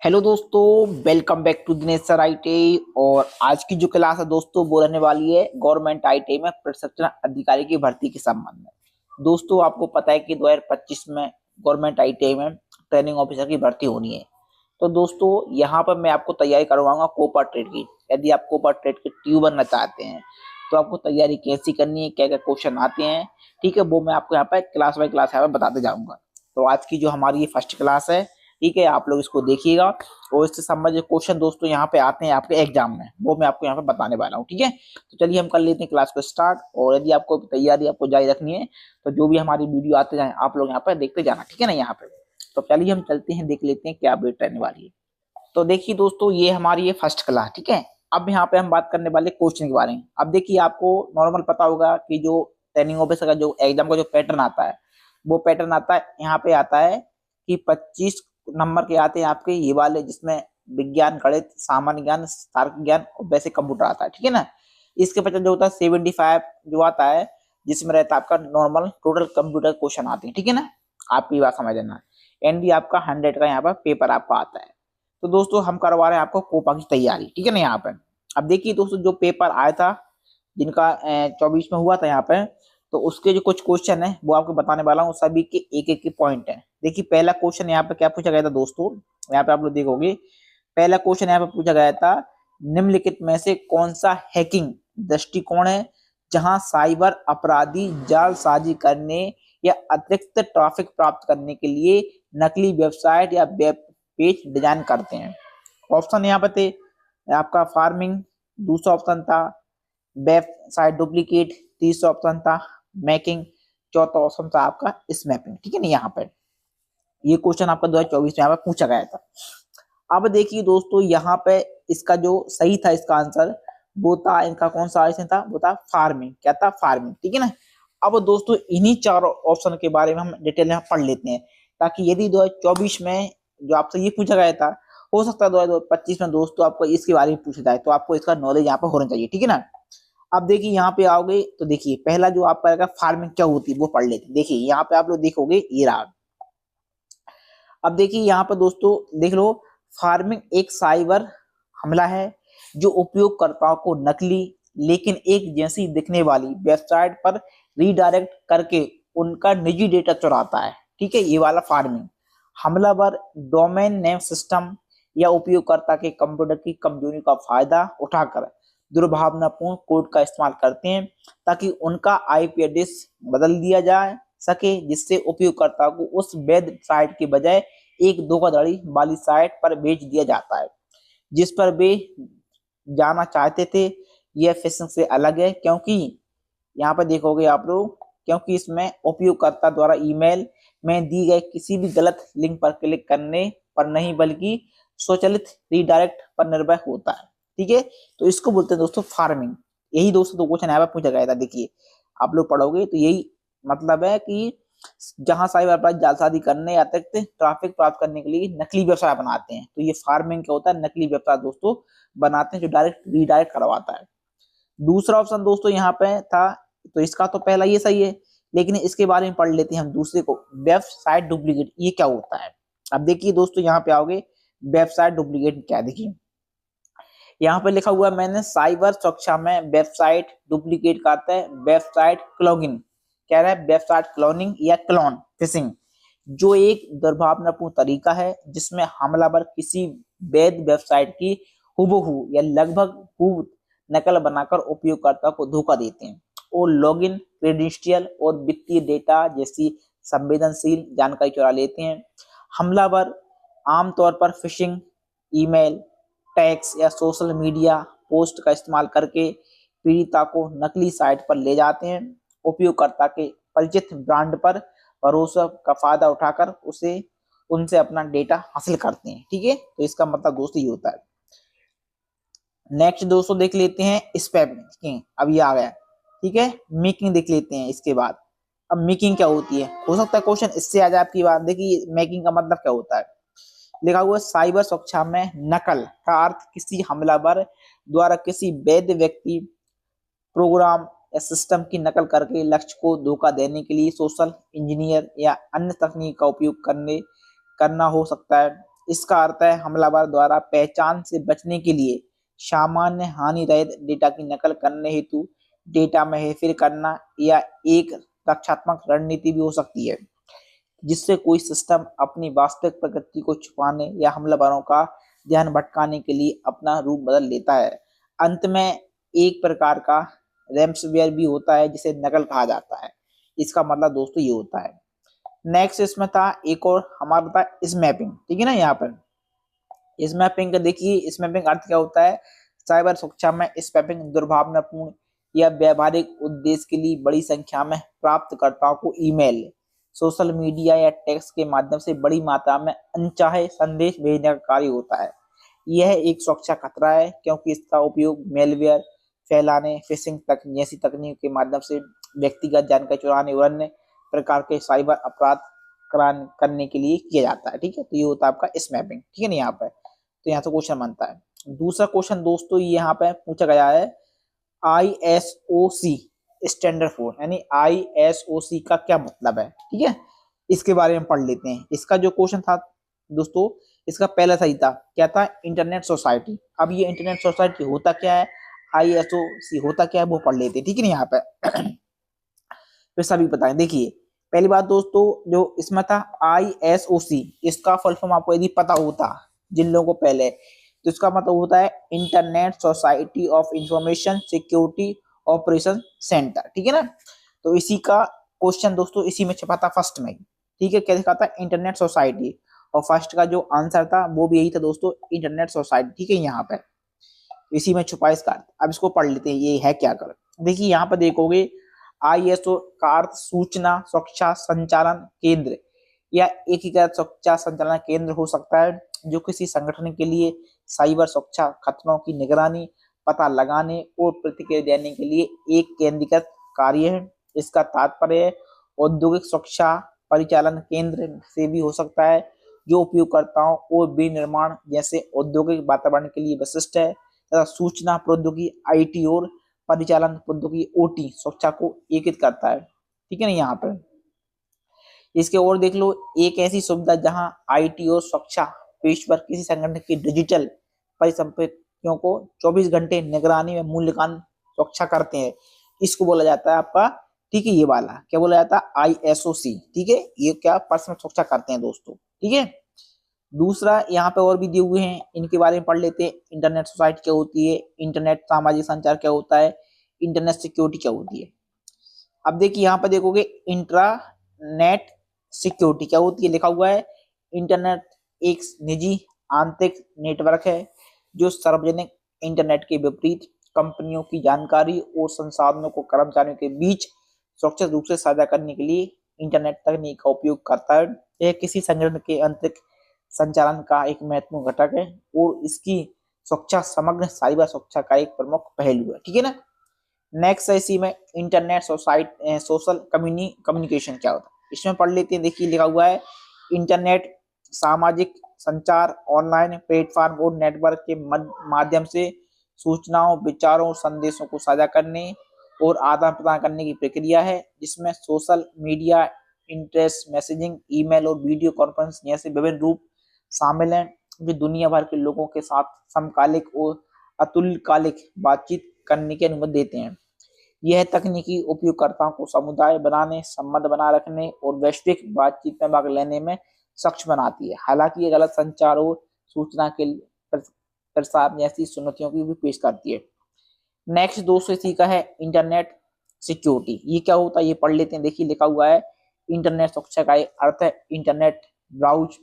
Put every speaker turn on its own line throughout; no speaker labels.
Hello दोस्तों, welcome back to Dinesh sir IT. और आज की जो क्लास है दोस्तों वो रहने वाली है गवर्नमेंट आईटी में प्रशिक्षण अधिकारी की भर्ती के संबंध में। दोस्तों आपको पता है कि 2025 में गवर्नमेंट आईटी में ट्रेनिंग ऑफिसर की भर्ती होनी है। तो दोस्तों यहाँ पर मैं आपको तैयारी करवाऊंगा कोपा ट्रेड की। यदि आप कोपा ट्रेड के ट्यू बनना चाहते हैं तो आपको तैयारी कैसी करनी है, क्या क्या क्वेश्चन आते हैं, ठीक है, वो मैं आपको यहाँ पर क्लास बाय क्लास यहाँ पर बताते जाऊंगा। तो आज की जो हमारी ये फर्स्ट क्लास है, ठीक है, आप लोग इसको देखिएगा और इससे संबंधित क्वेश्चन दोस्तों यहाँ पे आते हैं आपके एग्जाम में, वो मैं आपको यहाँ पे बताने वाला हूँ। ठीक है, तो चलिए हम कर लेते हैं क्लास को स्टार्ट। और यदि आपको तैयारी आपको जारी रखनी है तो जो भी हमारी वीडियो आते जाए आप लोग यहाँ पे देखते जाना, ठीक है ना। यहाँ पे तो चलिए हम चलते हैं, देख लेते हैं क्या अपडेट रहने वाली है। तो देखिए दोस्तों, ये हमारी ये फर्स्ट क्लास, ठीक है। अब यहाँ पे हम बात करने वाले क्वेश्चन के बारे में। अब देखिए आपको नॉर्मल पता होगा कि जो ट्रेनिंग ऑफिसर का जो एग्जाम का जो पैटर्न आता है, वो पैटर्न आता है यहाँ पे आता है कि 25 नंबर के आते हैं आपके ये वाले, जिसमें विज्ञान, गणित, सामान्य ज्ञान, तार्किक ज्ञान और बेसिक कंप्यूटर आता है, ठीक है ना। इसके पश्चात जो होता है 75 जो आता है, जिसमें रहता है आपका नॉर्मल टोटल कंप्यूटर क्वेश्चन आते हैं, ठीक है ना। आपकी बात समझ लेना। एंड आपका 100 का यहाँ पर पेपर आपका आता है। तो दोस्तों हम करवा रहे हैं आपको कोपा की तैयारी, ठीक है ना। यहाँ पे अब देखिए दोस्तों, जो पेपर आया था जिनका 24 में हुआ था यहाँ पे, तो उसके जो कुछ क्वेश्चन है वो आपको बताने वाला हूँ। सभी के एक एक के पॉइंट है। देखिए पहला क्वेश्चन यहाँ पे क्या पूछा गया था दोस्तों, यहाँ पे आप लोग देखोगे पहला क्वेश्चन यहाँ पे पूछा गया था, निम्नलिखित में से कौन सा हैकिंग दृष्टिकोण है जहां साइबर अपराधी जालसाजी करने या अतिरिक्त ट्रैफिक प्राप्त करने के लिए नकली वेबसाइट या वेब पेज डिजाइन करते हैं। ऑप्शन यहाँ पे थे आपका फार्मिंग, दूसरा ऑप्शन था वेबसाइट डुप्लीकेट, तीसरा ऑप्शन था मैकिंग, चौथा ऑप्शन था आपका स्मैपिंग, ठीक है ना। यहाँ पर ये क्वेश्चन आपका 2024 में यहाँ पे पूछा गया था। अब देखिए दोस्तों, यहाँ पे इसका जो सही था इसका आंसर वो था, इनका कौन सा ऑप्शन था, वो था फार्मिंग। क्या था? फार्मिंग, ठीक है ना। अब दोस्तों इन्हीं चारों ऑप्शन के बारे में हम डिटेल में पढ़ लेते हैं, ताकि यदि 2024 में जो आपसे ये पूछा गया था, हो सकता है 2025 में दोस्तों आपको इसके बारे में पूछा जाए, तो आपको इसका नॉलेज यहाँ पे होना चाहिए, ठीक है ना। अब देखिए यहाँ पे आओगे तो देखिए पहला जो आपका फार्मिंग क्या होती है वो पढ़ लेते हैं। देखिए यहाँ पे आप लोग देखोगे ये रहा। अब देखिए यहाँ पर दोस्तों देख लो, फार्मिंग एक साइबर हमला है जो उपयोगकर्ताओं को नकली लेकिन एक जैसी दिखने वाली वेबसाइट पर रीडायरेक्ट करके उनका निजी डेटा चुराता है, ठीक है। ये वाला फार्मिंग हमलावर डोमेन नेम सिस्टम या उपयोगकर्ता के कंप्यूटर की कमजोरी का फायदा उठाकर दुर्भावनापूर्ण कोड का इस्तेमाल करते हैं ताकि उनका आईपी एड्रेस बदल दिया जाए सके, जिससे उपयोगकर्ता को उस वैध साइट के बजाय एक धोखाधड़ी वाली साइट पर भेज दिया जाता है जिस पर वे जाना चाहते थे। यह फिशिंग से अलग है क्योंकि यहाँ पर देखोगे आप लोग, क्योंकि इसमें उपयोगकर्ता द्वारा ईमेल में दी गई किसी भी गलत लिंक पर क्लिक करने पर नहीं बल्कि स्वचालित रीडायरेक्ट पर निर्भर होता है, ठीक है। तो इसको बोलते हैं दोस्तों फार्मिंग। यही दोस्तों दो क्वेश्चन यहाँ पर पूछा गया था। देखिए आप लोग पढ़ोगे तो यही मतलब है कि जहां साइबर अपराध जालसाजी करने या अतिरिक्त ट्रैफिक प्राप्त करने के लिए नकली व्यवसाय बनाते हैं, तो ये फार्मिंग क्या होता है, नकली व्यवसाय दोस्तों बनाते हैं जो डायरेक्ट रीडायरेक्ट करवाता है। दूसरा ऑप्शन दोस्तों यहाँ पे था, तो इसका तो पहला ये सही है, लेकिन इसके बारे में पढ़ लेते हैं हम दूसरे को, वेबसाइट डुप्लीकेट। ये क्या होता है? अब देखिए दोस्तों यहाँ पे आओगे, वेबसाइट डुप्लीकेट क्या है, देखिए यहाँ पे लिखा हुआ है मैंने, साइबर सुरक्षा में वेबसाइट डुप्लीकेट का आता है वेबसाइट क्लोनिंग। कह रहा है वेबसाइट क्लोनिंग या क्लोन फिशिंग, जो एक दुर्भावनापूर्ण तरीका है जिसमें हमलावर किसी वैध वेबसाइट की हुबहू या लगभग हूबहू नकल बनाकर उपयोगकर्ता को धोखा देते हैं और लॉगिन क्रेडेंशियल और वित्तीय डेटा जैसी संवेदनशील जानकारी चुरा लेते हैं। हमलावर आमतौर पर फिशिंग ईमेल, टैक्स या सोशल मीडिया पोस्ट का इस्तेमाल करके पीड़िता को नकली साइट पर ले जाते हैं। उपयोगकर्ता के परिचित ब्रांड पर भरोसा का फायदा उठाकर उनसे अपना डेटा हासिल करते हैं, ठीक है। तो इसका मतलब दोस्तों ये होता है। नेक्स्ट दोस्तों देख लेते हैं स्पैमिंग। अब ये आ गया, ठीक है। मेकिंग देख लेते हैं इसके बाद। अब मेकिंग क्या होती है, हो सकता है क्वेश्चन इससे आ जाए आपकी बात। देखिए मेकिंग का मतलब क्या होता है, लिखा हुआ साइबर सुरक्षा में नकल का अर्थ किसी हमलावर द्वारा किसी वैध व्यक्ति, प्रोग्राम या सिस्टम की नकल करके लक्ष्य को धोखा देने के लिए सोशल इंजीनियर या अन्य तकनीक का उपयोग करना हो सकता है। इसका अर्थ है हमलावर द्वारा पहचान से बचने के लिए सामान्य हानि रहित डेटा की नकल करने हेतु डेटा में हेरफेर करना, या एक रक्षात्मक रणनीति भी हो सकती है जिससे कोई सिस्टम अपनी वास्तविक प्रकृति को छुपाने या हमलावरों का ध्यान भटकाने के लिए अपना रूप बदल लेता है। अंत में एक प्रकार का रैंसमवेयर भी होता है जिसे नकल कहा जाता है। इसका मतलब दोस्तों ये होता है। नेक्स्ट इसमें था एक और हमारा था स्मैपिंग, ठीक है ना। यहाँ पर स्मैपिंग का देखिए, स्मैपिंग अर्थ क्या होता है। साइबर सुरक्षा में स्मैपिंग दुर्भावनापूर्ण या व्यावहारिक उद्देश्य के लिए बड़ी संख्या में प्राप्तकर्ताओं को ईमेल, सोशल मीडिया या टेक्स्ट के माध्यम से बड़ी मात्रा में अनचाहे संदेश भेजने का कार्य होता है। यह एक सुरक्षा खतरा है क्योंकि इसका उपयोग मेलवेयर फैलाने, फिशिंग तक जैसी तकनीक के माध्यम से व्यक्तिगत जानकारी चुराने और अन्य प्रकार के साइबर अपराध करने के लिए किया जाता है। ठीक है, तो ये होता है आपका स्मैपिंग। ठीक है ना। यहाँ पे तो यहाँ से क्वेश्चन बनता है। दूसरा क्वेश्चन दोस्तों यहाँ पे पूछा गया है ISOC स्टैंडर्ड फॉर, यानी ISOC का क्या मतलब है। ठीक है, इसके बारे में पढ़ लेते हैं। इसका जो क्वेश्चन था दोस्तों, इसका पहला सही था, क्या था, इंटरनेट सोसाइटी। अब ये इंटरनेट सोसाइटी होता क्या है, ISOC होता क्या है, वो पढ़ लेते हैं। ठीक है ना। यहाँ पे फिर सभी बताएं। देखिए पहली बात दोस्तों, जो इसमें था ISOC, इसका फुल फॉर्म आपको यदि पता होता जिन लोगों को पहले, तो इसका मतलब होता है internet society of information security operation centre. ठीक है ना। तो इसी का क्वेश्चन दोस्तों इसी में छपा था फर्स्ट में। ठीक है, क्या लिखा था, इंटरनेट सोसाइटी, और फर्स्ट का जो आंसर था वो भी यही था दोस्तों, इंटरनेट सोसाइटी। ठीक है, यहाँ पे इसी में छुपा इसका। अब इसको पढ़ लेते हैं, ये है क्या कर। देखिए यहाँ पर देखोगे ISO का अर्थ सूचना सुरक्षा संचालन केंद्र या एकीकृत सुरक्षा संचालन केंद्र हो सकता है, जो किसी संगठन के लिए साइबर सुरक्षा खतरों की निगरानी, पता लगाने और प्रतिक्रिया देने के लिए एक केंद्रीकृत कार्य है। इसका तात्पर्य औद्योगिक सुरक्षा परिचालन केंद्र से भी हो सकता है, जो उपयोगकर्ताओं और विनिर्माण जैसे औद्योगिक वातावरण के लिए विशिष्ट है, तथा सूचना प्रौद्योगिकी IT और परिचालन प्रौद्योगिकी OT सुरक्षा को एकीकृत करता है। ठीक है ना। यहाँ पर इसके और देख लो, एक ऐसी सुविधा जहां IT और सुरक्षा पेशेवर किसी संगठन की डिजिटल परिसंपत्तियों को 24 घंटे निगरानी में मूल्यांकन सुरक्षा करते हैं, इसको बोला जाता है आपका, ठीक है, ये वाला क्या बोला जाता है, ISOC। ठीक है, ये क्या पर्सनल सुरक्षा करते हैं दोस्तों। ठीक है, दूसरा यहाँ पे और भी दिए हुए हैं, इनके बारे में पढ़ लेते हैं। इंटरनेट सोसाइटी क्या होती है, इंटरनेट सामाजिक संचार क्या होता है, इंटरनेट सिक्योरिटी क्या होती है। अब देखिए यहाँ पे देखोगे इंट्रानेट सिक्योरिटी क्या होती है, लिखा हुआ है इंटरनेट एक निजी आंतरिक नेटवर्क है जो सार्वजनिक इंटरनेट के विपरीत कंपनियों की जानकारी और संसाधनों को कर्मचारियों के बीच सुरक्षित रूप से साझा करने के लिए इंटरनेट तकनीक का उपयोग करता है। यह किसी संगठन के आंतरिक संचालन का एक महत्वपूर्ण घटक है और इसकी सुरक्षा समग्र साइबर सुरक्षा का एक प्रमुख पहलू है। ठीक है ना। नेक्स्ट है इसी में इंटरनेट सोशल कम्युनिकेशन क्या होता है, इसमें पढ़ लेते हैं। देखिए लिखा हुआ है इंटरनेट सामाजिक संचार ऑनलाइन प्लेटफॉर्म और नेटवर्क के माध्यम से सूचनाओं, विचारों और संदेशों को साझा करने और आदान प्रदान करने की प्रक्रिया है, जिसमें social media, interest messaging, email और वीडियो कॉन्फ्रेंस जैसे विभिन्न रूप शामिल हैं, जो दुनिया भर के लोगों के साथ समकालिक और अतुल्यकालिक बातचीत करने की अनुमति देते हैं। यह तकनीकी उपयोगकर्ताओं को समुदाय बनाने, संबंध बनाए रखने और वैश्विक बातचीत में भाग लेने में सक्षम बनाती है। हालांकि ये गलत संचार और सूचना के प्रसार जैसी चुनौतियों की भी पेश करती है। नेक्स्ट दोस्तों इसी का है इंटरनेट सिक्योरिटी। ये क्या होता है, ये पढ़ लेते हैं। देखिए लिखा हुआ है इंटरनेट सुरक्षा का अर्थ है इंटरनेट ब्राउज,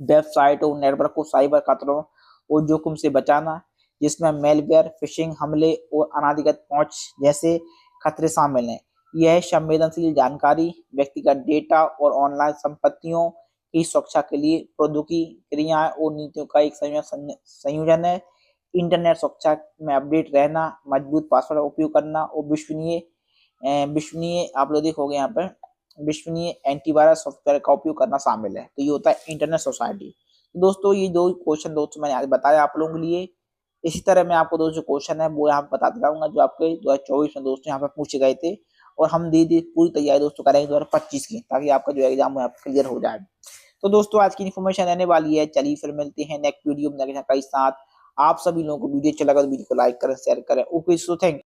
वेबसाइट और नेटवर्क को साइबर खतरों और जोखिम से बचाना, जिसमें मेलवेयर, फिशिंग हमले और अनाधिकृत पहुंच जैसे खतरे शामिल हैं। यह संवेदनशील जानकारी, व्यक्तिगत डेटा और ऑनलाइन संपत्तियों की सुरक्षा के लिए प्रौद्योगिकी, क्रियाएं और नीतियों का एक संयोजन है। इंटरनेट सुरक्षा में अपडेट रहना, मजबूत पासवर्ड का उपयोग करना और विश्वसनीय आप लोग देखोगे यहाँ पर विश्वसनीय एंटीवायरस सॉफ्टवेयर का उपयोग करना शामिल है। तो ये होता है इंटरनेट सोसाइटी। दोस्तों ये दो क्वेश्चन दोस्तों मैंने आज बताया आप लोगों के लिए। इसी तरह मैं आपको दोस्तों क्वेश्चन है वो यहाँ पे बताता रहूंगा जो आपके 2024 में दोस्तों यहाँ पे पूछे गए थे, और हम पूरी तैयारी दोस्तों करेंगे 2025 की, ताकि आपका जो एग्जाम है क्लियर हो जाए। तो दोस्तों आज की इन्फॉर्मेशन रहने वाली है। चलिए फिर मिलते हैं नेक्स्ट वीडियो में के साथ। आप सभी लोगों को वीडियो अच्छा लगा तो वीडियो को लाइक करें, शेयर करें। Okay, so thank